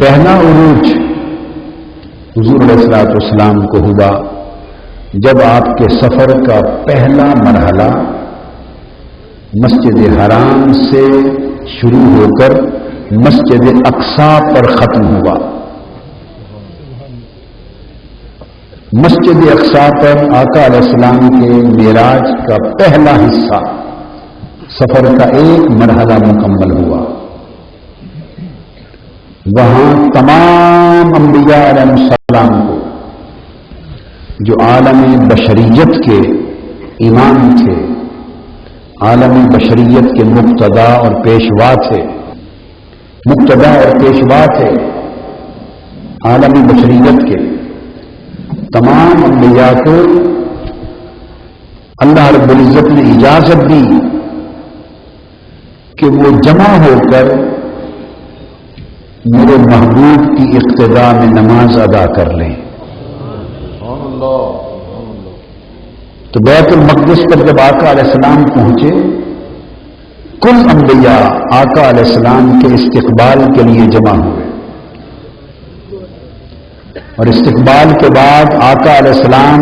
پہلا عروج حضور علیہ الصلوۃ والسلام کو ہوا جب آپ کے سفر کا پہلا مرحلہ مسجد حرام سے شروع ہو کر مسجد اقصی پر ختم ہوا۔ مسجد اقصی پر آقا علیہ السلام کے معراج کا پہلا حصہ سفر کا ایک مرحلہ مکمل ہوا۔ وہاں تمام انبیاء علیہ السلام کو جو عالم بشریت کے امام تھے، عالم بشریت کے مقتدا اور پیشوا تھے، عالم بشریت کے تمام انبیاء کو اللہ رب العزت نے اجازت دی کہ وہ جمع ہو کر میرے محبوب کی اقتداء میں نماز ادا کر لیں۔ تو بیت المقدس پر جب آقا علیہ السلام پہنچے، کل انبیاء آقا علیہ السلام کے استقبال کے لیے جمع ہوئے، اور استقبال کے بعد آقا علیہ السلام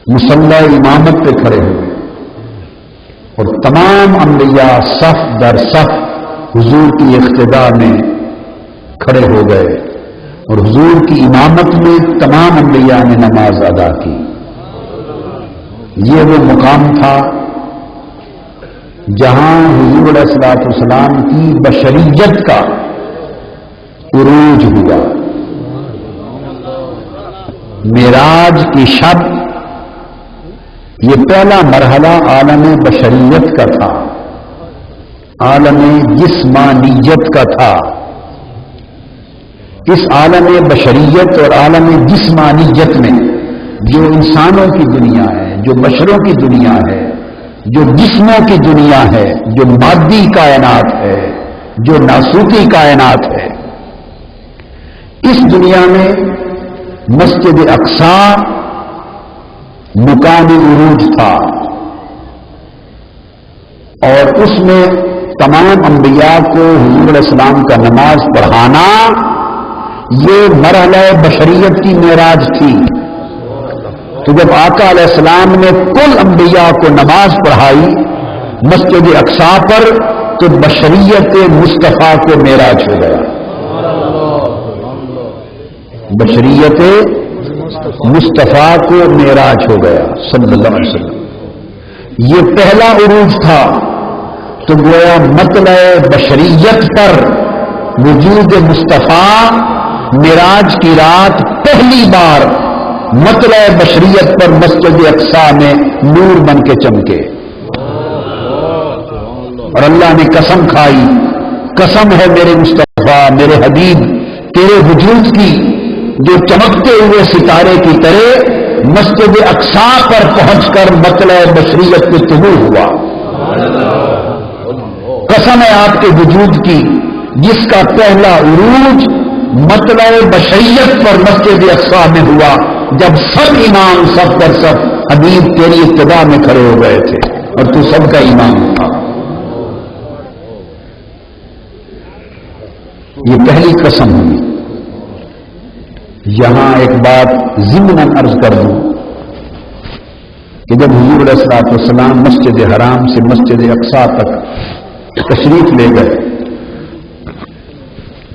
مصلی امامت پہ کھڑے ہوئے، اور تمام انبیاء صف در صف حضور کی اقتداء میں کھڑے ہو گئے، اور حضور کی امامت میں تمام انبیاء نے نماز ادا کی۔ یہ وہ مقام تھا جہاں حضور علیہ الصلوۃ والسلام کی بشریت کا عروج ہوا۔ معراج کی شب یہ پہلا مرحلہ عالم بشریت کا تھا، عالم جسمانیت کا تھا۔ اس عالم بشریت اور عالم جسمانیت میں جو انسانوں کی دنیا ہے، جو بشروں کی دنیا ہے، جو جسموں کی دنیا ہے، جو مادی کائنات ہے، جو ناسوتی کائنات ہے، اس دنیا میں مسجد اقصی مقام عروج تھا، اور اس میں تمام انبیاء کو حضور علیہ السلام کا نماز پڑھانا یہ مرحلہ بشریت کی معراج تھی۔ تو جب آقا علیہ السلام نے کل انبیاء کو نماز پڑھائی مسجد اقصی پر، تو بشریت مصطفیٰ کو معراج ہو گیا، بشریت مصطفیٰ کو معراج ہو گیا صلی اللہ علیہ وسلم۔ یہ پہلا عروج تھا، تو گویا مطلع بشریت پر وجود مصطفیٰ معراج کی رات پہلی بار مطلع بشریت پر مسجد اقصی میں نور بن کے چمکے، اور اللہ نے قسم کھائی، قسم ہے میرے مصطفیٰ میرے حبیب تیرے وجود کی، جو چمکتے ہوئے ستارے کی طرح مسجد اقصی پر پہنچ کر مطلع بشریت میں طلوع ہوا۔ قسم ہے آپ کے وجود کی جس کا پہلا عروج مطلع بشریت پر مسجد اقصی میں ہوا، جب سب امام سب پر سب حبیب تیری ابتدا میں کھڑے ہو گئے تھے، اور تو سب کا امام تھا۔ یہ پہلی قسم ہوئی۔ یہاں ایک بات ضمناً عرض کر دوں کہ جب حضور علیہ الصلوۃ والسلام مسجد حرام سے مسجد اقصی تک تشریف لے گئے،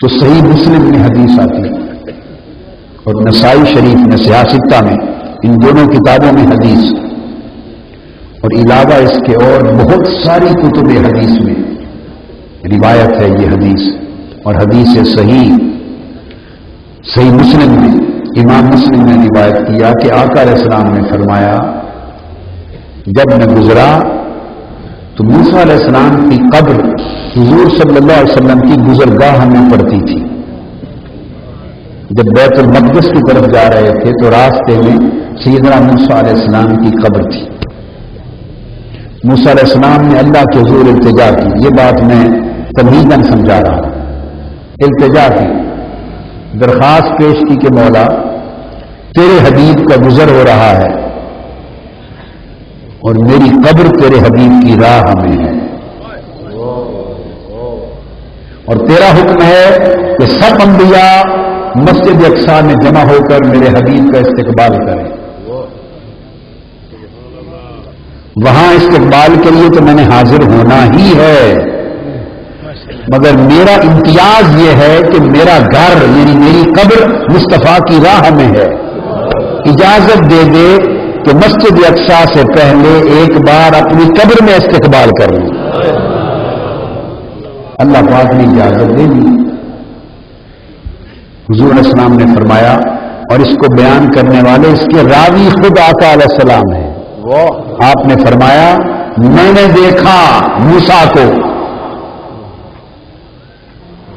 تو صحیح مسلم میں حدیث آتی ہے، اور نسائی شریف میں سیاستہ میں، ان دونوں کتابوں میں حدیث، اور علاوہ اس کے اور بہت ساری کتب حدیث میں روایت ہے یہ حدیث، اور حدیث صحیح مسلم میں امام مسلم نے روایت کیا کہ آقا علیہ السلام نے فرمایا، جب میں گزرا تو موسیٰ علیہ السلام کی قبر حضور صلی اللہ علیہ وسلم کی گزرگاہ ہمیں پڑتی تھی۔ جب بیت المقدس کی طرف جا رہے تھے تو راستے میں سیدنا موسیٰ علیہ السلام کی قبر تھی۔ موسیٰ علیہ السلام نے اللہ کے حضور التجا کی، یہ بات میں تمہیداً سمجھا رہا ہوں، التجا کی، درخواست پیش کی کہ مولا تیرے حبیب کا گزر ہو رہا ہے، اور میری قبر تیرے حبیب کی راہ میں ہے، اور تیرا حکم ہے کہ سب انبیاء مسجد اقصی میں جمع ہو کر میرے حبیب کا استقبال کریں. وہاں استقبال کے لیے تو میں نے حاضر ہونا ہی ہے، مگر میرا امتیاز یہ ہے کہ میرا گھر یعنی میری قبر مصطفیٰ کی راہ میں ہے. اجازت دے دے کہ مسجد اقصی سے پہلے ایک بار اپنی قبر میں استقبال کر لوں. اللہ پاک نے اجازت دے دی. حضور علیہ السلام نے فرمایا، اور اس کو بیان کرنے والے اس کے راوی خود آقا علیہ السلام ہیں. آپ نے فرمایا میں نے دیکھا موسیٰ کو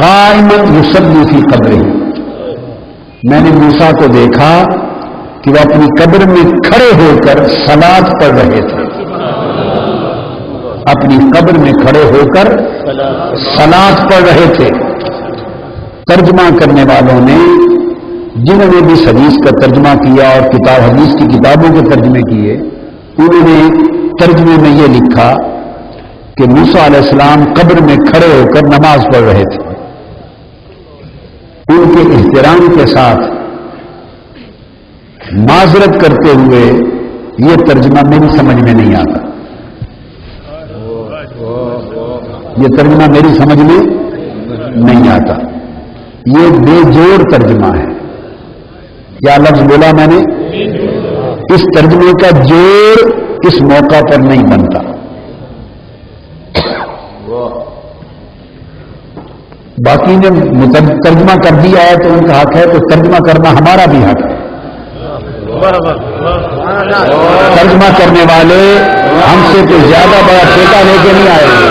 قائما یصلی فی قبرہ، میں نے موسیٰ کو دیکھا کہ وہ اپنی قبر میں کھڑے ہو کر صلاۃ پڑھ رہے تھے. اپنی قبر میں کھڑے ہو کر صلاۃ پڑھ رہے تھے. ترجمہ کرنے والوں نے جنہوں نے بھی اس حدیث کا ترجمہ کیا اور کتاب حدیث کی کتابوں کے ترجمے کیے، انہوں نے ترجمے میں یہ لکھا کہ موسیٰ علیہ السلام قبر میں کھڑے ہو کر نماز پڑھ رہے تھے. ان کے احترام کے ساتھ معذرت کرتے ہوئے یہ ترجمہ میری سمجھ میں نہیں آتا. یہ ترجمہ میری سمجھ میں نہیں آتا. یہ بے جوڑ ترجمہ ہے. کیا لفظ بولا میں نے؟ اس ترجمے کا جوڑ اس موقع پر نہیں بنتا. باقی نے ترجمہ کر دیا ہے تو ان کا حق ہے، تو ترجمہ کرنا ہمارا بھی حق ہے. ترجمہ کرنے والے ہم سے تو زیادہ بڑا ٹھیکہ لے کے نہیں آئے گے.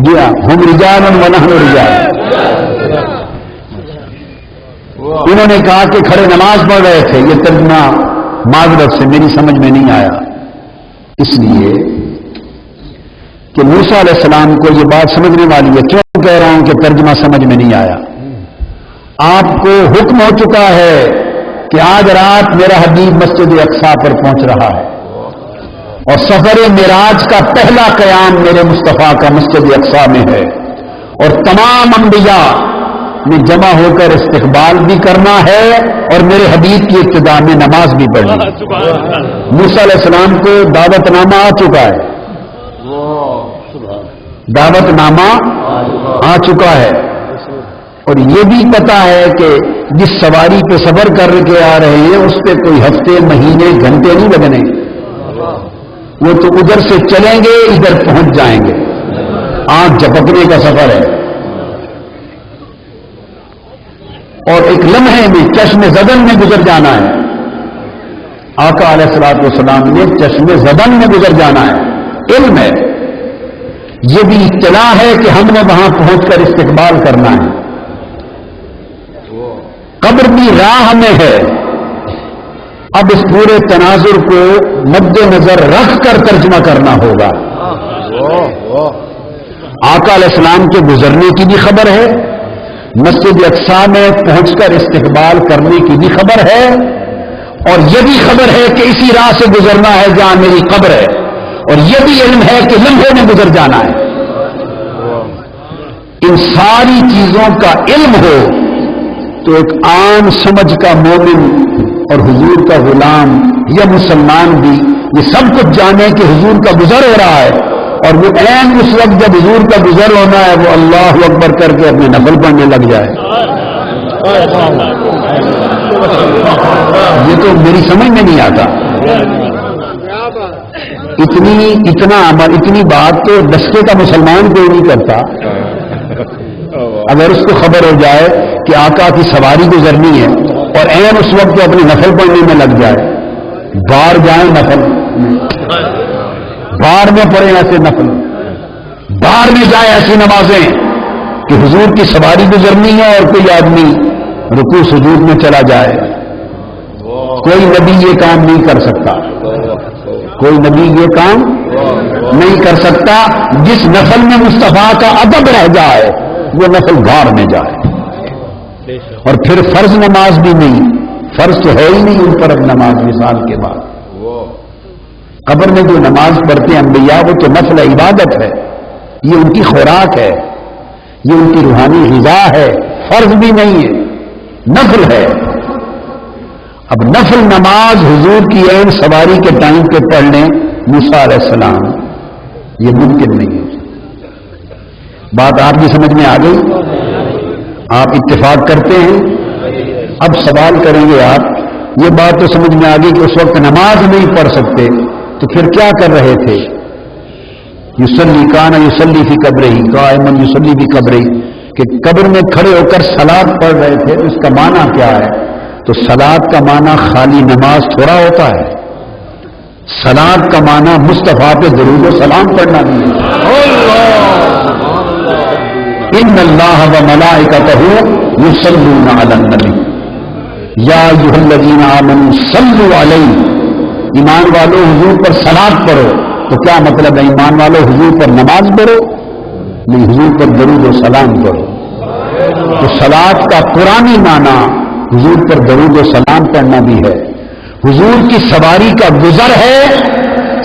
جی ہاں، ہم رجال و نحن رجال. انہوں نے کہا کہ کھڑے نماز پڑھ رہے تھے. یہ ترجمہ معذرت سے میری سمجھ میں نہیں آیا، اس لیے کہ موسیٰ علیہ السلام کو یہ بات سمجھنے والی ہے. کیوں کہہ رہا ہوں کہ ترجمہ سمجھ میں نہیں آیا؟ آپ کو حکم ہو چکا ہے کہ آج رات میرا حبیب مسجد اقصی پر پہنچ رہا ہے، اور سفر معراج کا پہلا قیام میرے مصطفیٰ کا مسجد اقصی میں ہے، اور تمام انبیاء نے جمع ہو کر استقبال بھی کرنا ہے اور میرے حبیب کی ابتدا میں نماز بھی پڑھنی ہے. موسیٰ علیہ السلام کو دعوت نامہ آ چکا ہے، دعوت نامہ آ چکا ہے، اور یہ بھی پتا ہے کہ جس سواری پہ سفر کر کے آ رہے ہیں اس پہ کوئی ہفتے مہینے گھنٹے نہیں لگنے. وہ تو ادھر سے چلیں گے ادھر پہنچ جائیں گے. آنکھ جھپکنے کا سفر ہے، اور ایک لمحے میں چشم زدن میں گزر جانا ہے. آقا علیہ الصلوۃ والسلام نے چشم زدن میں گزر جانا ہے. علم ہے، یہ بھی اطلاع ہے کہ ہم نے وہاں پہنچ کر استقبال کرنا ہے. قبر بھی راہ میں ہے. اب اس پورے تناظر کو مد نظر رکھ کر ترجمہ کرنا ہوگا. آقا علیہ السلام کے گزرنے کی بھی خبر ہے، مسجد اقصی میں پہنچ کر استقبال کرنے کی بھی خبر ہے، اور یہ بھی خبر ہے کہ اسی راہ سے گزرنا ہے جہاں میری قبر ہے، اور یہ بھی علم ہے کہ لمحے میں گزر جانا ہے. ان ساری چیزوں کا علم ہو تو ایک عام سمجھ کا مومن اور حضور کا غلام یا مسلمان بھی یہ سب کچھ جانے کہ حضور کا گزر ہو رہا ہے، اور وہ عین اس وقت جب حضور کا گزر ہونا ہے وہ اللہ اکبر کر کے اپنے نفل پڑھنے لگ جائے. یہ تو میری سمجھ میں نہیں آتا. اتنی بات تو دستے کا مسلمان کوئی نہیں کرتا. اگر اس کو خبر ہو جائے کہ آقا کی سواری گزرنی ہے اور عین اس وقت وہ اپنے نفل پڑھنے میں لگ جائے، باہر جائیں نفل، باہر میں پڑھیں ایسے نفل، باہر میں جائیں ایسی نمازیں کہ حضور کی سواری گزرنی ہے اور کوئی آدمی رکوع سجود میں چلا جائے. کوئی نبی یہ کام نہیں کر سکتا، کوئی نبی یہ کام نہیں کر سکتا. جس نفل میں مصطفیٰ کا ادب رہ جائے وہ نفل گھار میں جائے. اور پھر فرض نماز بھی نہیں، فرض تو ہے ہی نہیں ان پر اب نماز مثال کے بعد. قبر میں جو نماز پڑھتے ہیں انبیاء وہ تو نفل عبادت ہے، یہ ان کی خوراک ہے. یہ ان کی روحانی غذا ہے، فرض بھی نہیں ہے، نفل ہے۔ اب نفل نماز حضور کی عین سواری کے ٹائم پہ پڑھ لیں موسیٰ علیہ السلام، یہ ممکن نہیں ہے۔ بات آپ کی سمجھ میں آ گئی؟ آپ اتفاق کرتے ہیں؟ اب سوال کریں گے آپ، یہ بات تو سمجھ میں آ گئی کہ اس وقت نماز نہیں پڑھ سکتے تو پھر کیا کر رہے تھے؟ یصلی کان یصلی فی قبرہ قائما یصلی فی قبرہ، کہ قبر میں کھڑے ہو کر صلاۃ پڑھ رہے تھے۔ اس کا معنی کیا ہے؟ تو صلاۃ کا معنی خالی نماز تھوڑا ہوتا ہے، صلاۃ کا معنی مصطفیٰ پہ درود و سلام پڑھنا بھی ہے۔ ان اللہ و ملائکتہ یصلون علی النبی یا ایھا الذین آمنوا صلوا علیہ، ایمان والو حضور پر صلاۃ پڑھو۔ تو کیا مطلب ہے ایمان والو حضور پر نماز پڑھو؟ نہیں، حضور پر درود و سلام پڑھو۔ تو صلاۃ کا قرآنی معنی حضور پر درود و سلام پڑھنا بھی ہے۔ حضور کی سواری کا گزر ہے،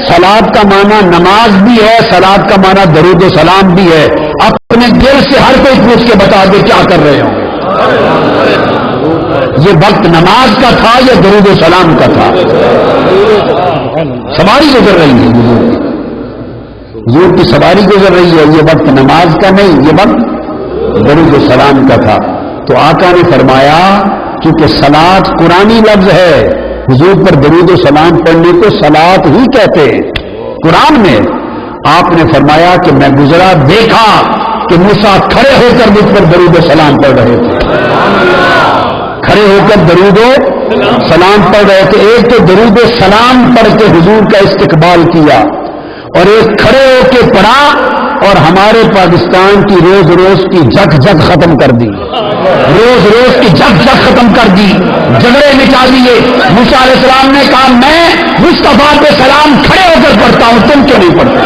صلاۃ کا معنی نماز بھی ہے، صلاۃ کا معنی درود و سلام بھی ہے۔ اپنے دل سے ہر کوئی پوچھ کے بتا دے کیا کر رہے ہوں گے، یہ وقت نماز کا تھا یا درود و سلام کا تھا؟ سواری گزر رہی ہے حضور کی، حضور کی سواری گزر رہی ہے، یہ وقت نماز کا نہیں، یہ وقت درود و سلام کا تھا۔ تو آقا نے فرمایا چونکہ صلاۃ قرآنی لفظ ہے، حضور پر درود و سلام پڑھنے کو صلاۃ ہی کہتے ہیں قرآن میں۔ آپ نے فرمایا کہ میں گزرا دیکھا کہ موسیٰ کھڑے ہو کر مجھ پر درود و سلام پڑھ رہے تھے، کھڑے ہو کر درود و سلام پڑھ رہے تھے۔ ایک تو درود و سلام پڑھ کے حضور کا استقبال کیا، اور ایک کھڑے ہو کے پڑھا اور ہمارے پاکستان کی روز روز کی جھک جھک ختم کر دی، روز روز کی جھک جھک ختم کر دی، جھگڑے مٹا دیے۔ موسیٰ علیہ السلام نے کہا میں مصطفیٰ پہ سلام کھڑے ہو کر پڑھتا ہوں، تم کیوں نہیں پڑھتے؟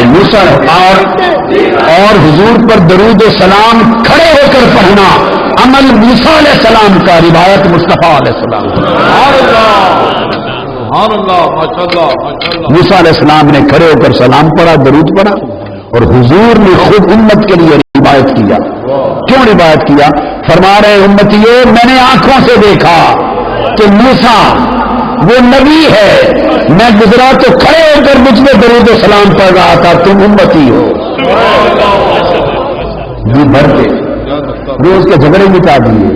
موسیٰ اور حضور پر درود و سلام کھڑے ہو کر پڑھنا عمل موسیٰ علیہ السلام کا، روایت مصطفیٰ علیہ السلام۔ موسیٰ علیہ السلام نے کھڑے ہو کر سلام پڑھا، درود پڑھا، اور حضور نے خود امت کے لیے روایت کیا۔ کیوں روایت کیا؟ فرما رہے امتیوں، میں نے آنکھوں سے دیکھا کہ موسیٰ وہ نبی ہے، میں گزرا تو کھڑے ہو کر مجھ میں درود و سلام پڑھ رہا تھا، تم امتی ہو۔ جی بھر کے روز کے جھگڑے مٹا دیے،